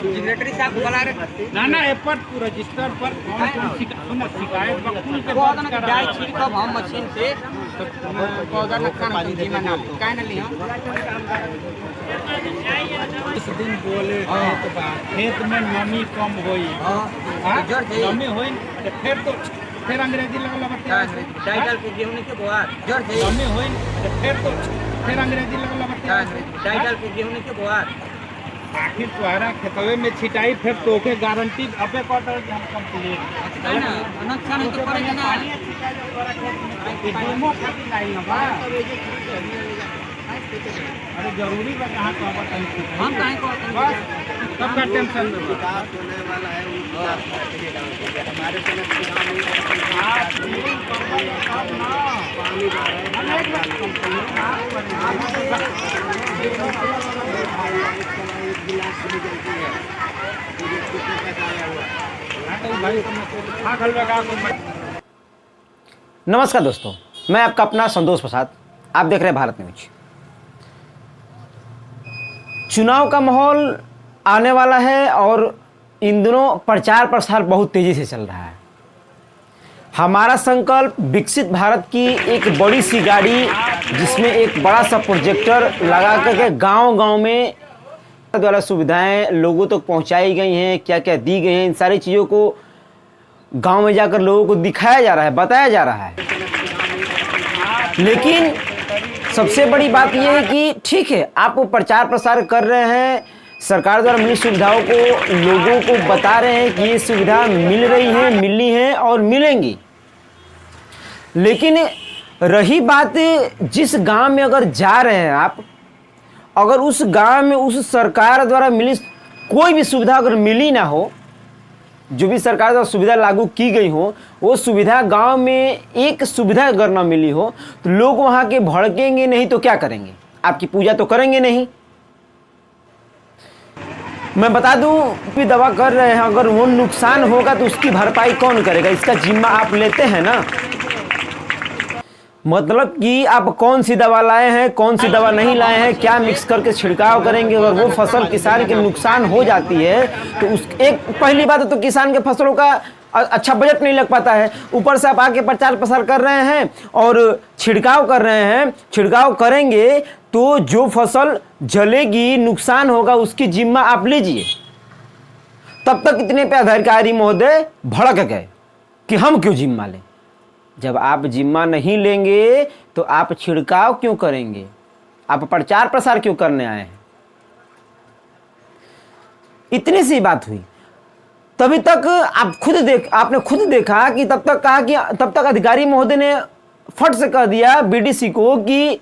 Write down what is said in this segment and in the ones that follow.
Secretary साहब को बुला रहे ना ए पर रजिस्टर पर कौन शिकायत बकुल के पौधा ना डाल छिड़कब हम मशीन से पौधा नुकसान हो जीवन ना काहे ना लियो इस दिन बोले खेत में नमी कम होई नमी होई फिर अंग्रेजी लगा टाइटल के गेहूं के बोआ जोर से नमी होई फिर अंग्रेजी लगा टाइटल के गेहूं के बोआ आखिर तुम्हारा खेतवे में छिटाई फिर तोके गारंटी अबे क्वार्टर हम कंप्लीट है ना नुकसान तो पड़ेगा ना डेमो खाती नहीं बा अरे जरूरी बा कहां को बताई हम काहे को बस सबका टेंशन में होने वाला है हमारे नमस्कार दोस्तों, मैं आपका अपना संतोष प्रसाद। आप देख रहे हैं भारत न्यूज। चुनाव का माहौल आने वाला है और इन दिनों प्रचार प्रसार बहुत तेज़ी से चल रहा है। हमारा संकल्प विकसित भारत की एक बड़ी सी गाड़ी जिसमें एक बड़ा सा प्रोजेक्टर लगा करके गांव-गांव में द्वारा सुविधाएं लोगों तक पहुंचाई गई हैं, क्या क्या दी गई हैं, इन सारी चीज़ों को गांव में जाकर लोगों को दिखाया जा रहा है, बताया जा रहा है। लेकिन सबसे बड़ी बात यह है कि ठीक है, आप प्रचार प्रसार कर रहे हैं, सरकार द्वारा मिली सुविधाओं को लोगों को बता रहे हैं कि ये सुविधा मिल रही है, मिलनी है और मिलेंगी। लेकिन रही बात जिस गांव में अगर जा रहे हैं आप, अगर उस गांव में उस सरकार द्वारा मिली कोई भी सुविधा अगर मिली ना हो, जो भी सरकार द्वारा सुविधा लागू की गई हो, वो सुविधा गांव में एक सुविधा अगर ना मिली हो तो लोग वहां के भड़केंगे नहीं तो क्या करेंगे? आपकी पूजा तो करेंगे नहीं। मैं बता दूं कि दवा कर रहे हैं, अगर वो नुकसान होगा तो उसकी भरपाई कौन करेगा? इसका जिम्मा आप लेते हैं ना। मतलब कि आप कौन सी दवा लाए हैं, कौन सी दवा नहीं लाए हैं, क्या मिक्स करके छिड़काव करेंगे। अगर वो फसल किसान के नुकसान हो जाती है तो उस एक पहली बात तो किसान के फसलों का अच्छा बजट नहीं लग पाता है। ऊपर से आप आके प्रचार प्रसार कर रहे हैं और छिड़काव कर रहे हैं। छिड़काव करेंगे तो जो फसल जलेगी, नुकसान होगा, उसकी जिम्मा आप लीजिए। तब तक इतने पे अधिकारी महोदय भड़क गए कि हम क्यों जिम्मा लें। जब आप जिम्मा नहीं लेंगे तो आप छिड़काव क्यों करेंगे? आप प्रचार प्रसार क्यों करने आए हैं? इतनी सी बात हुई। तभी तक आपने खुद देखा कि तब तक कहा कि तब तक अधिकारी महोदय ने फट से कह दिया बीडीसी को कि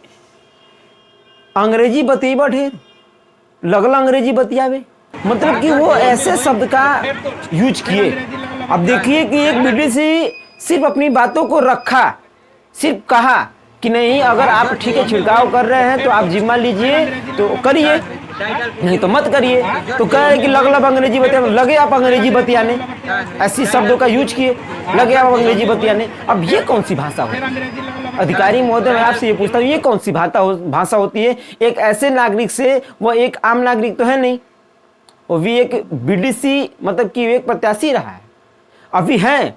अंग्रेजी बतिएबा ढेर, लगल अंग्रेजी बतियावे। मतलब कि वो ऐसे शब्द का यूज किए। अब देखिए कि एक बीडीसी सिर्फ अपनी बातों को रखा, सिर्फ कहा कि नहीं अगर आप ठीक है छिड़काव कर रहे हैं तो आप जिम्मा लीजिए तो करिए, नहीं तो मत करिए। तो कह रहे कि लग अंग्रेजी बतियाने, लगे आप अंग्रेजी बतियाने, ऐसी शब्दों का यूज किए, लगे आप अंग्रेजी बतियाने। अब ये कौन सी भाषा होती? अधिकारी महोदय, मैं आपसे ये पूछता हूँ, ये कौन सी भाषा होती है एक ऐसे नागरिक से? वो एक आम नागरिक तो है नहीं, वो भी एक बीडीसी मतलब कि एक प्रत्याशी रहा है, अभी है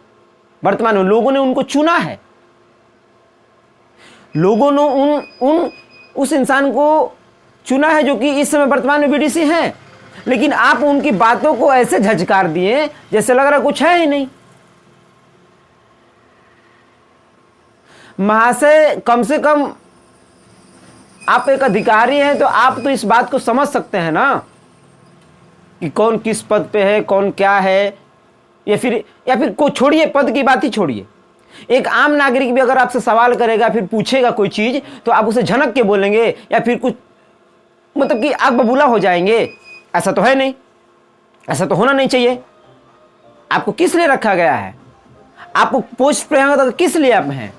वर्तमान में। लोगों ने उनको चुना है, लोगों ने उस इंसान को चुना है जो कि इस समय वर्तमान में बीडीसी हैं। लेकिन आप उनकी बातों को ऐसे झटकार दिए जैसे लग रहा कुछ है ही नहीं। महाशय, कम से कम आप एक अधिकारी हैं तो आप तो इस बात को समझ सकते हैं ना कि कौन किस पद पे है, कौन क्या है, या फिर को छोड़िए, पद की बात ही छोड़िए। एक आम नागरिक भी अगर आपसे सवाल करेगा, फिर पूछेगा कोई चीज, तो आप उसे झनक के बोलेंगे या फिर कुछ मतलब कि आप बबूला हो जाएंगे? ऐसा तो है नहीं, ऐसा तो होना नहीं चाहिए। आपको किस लिए रखा गया है? आपको पोस्ट पे हैं तो किस लिए आप हैं?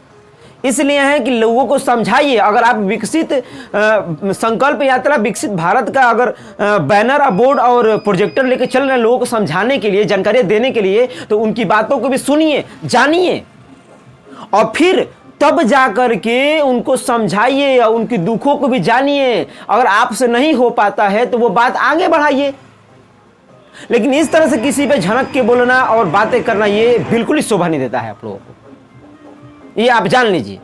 इसलिए है कि लोगों को समझाइए। अगर आप विकसित संकल्प यात्रा विकसित भारत का अगर बैनर और बोर्ड और प्रोजेक्टर लेकर चल रहे हैं लोगों को समझाने के लिए, जानकारी देने के लिए, तो उनकी बातों को भी सुनिए, जानिए और फिर तब जाकर के उनको समझाइए या उनके दुखों को भी जानिए। अगर आपसे नहीं हो पाता है तो वो बात आगे बढ़ाइए। लेकिन इस तरह से किसी पे झनक के बोलना और बातें करना ये बिल्कुल ही शोभा नहीं देता है आप लोगों को, ये आप जान लीजिए।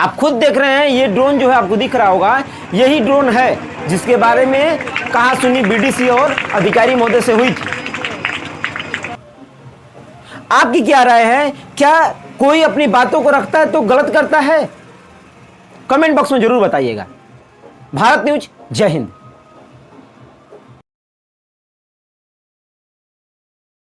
आप खुद देख रहे हैं ये ड्रोन जो है आपको दिख रहा होगा, यही ड्रोन है जिसके बारे में कहा सुनी बीडीसी और अधिकारी महोदय से हुई थी। आपकी क्या राय है? क्या कोई अपनी बातों को रखता है तो गलत करता है? कमेंट बॉक्स में जरूर बताइएगा। भारत न्यूज, जय हिंद।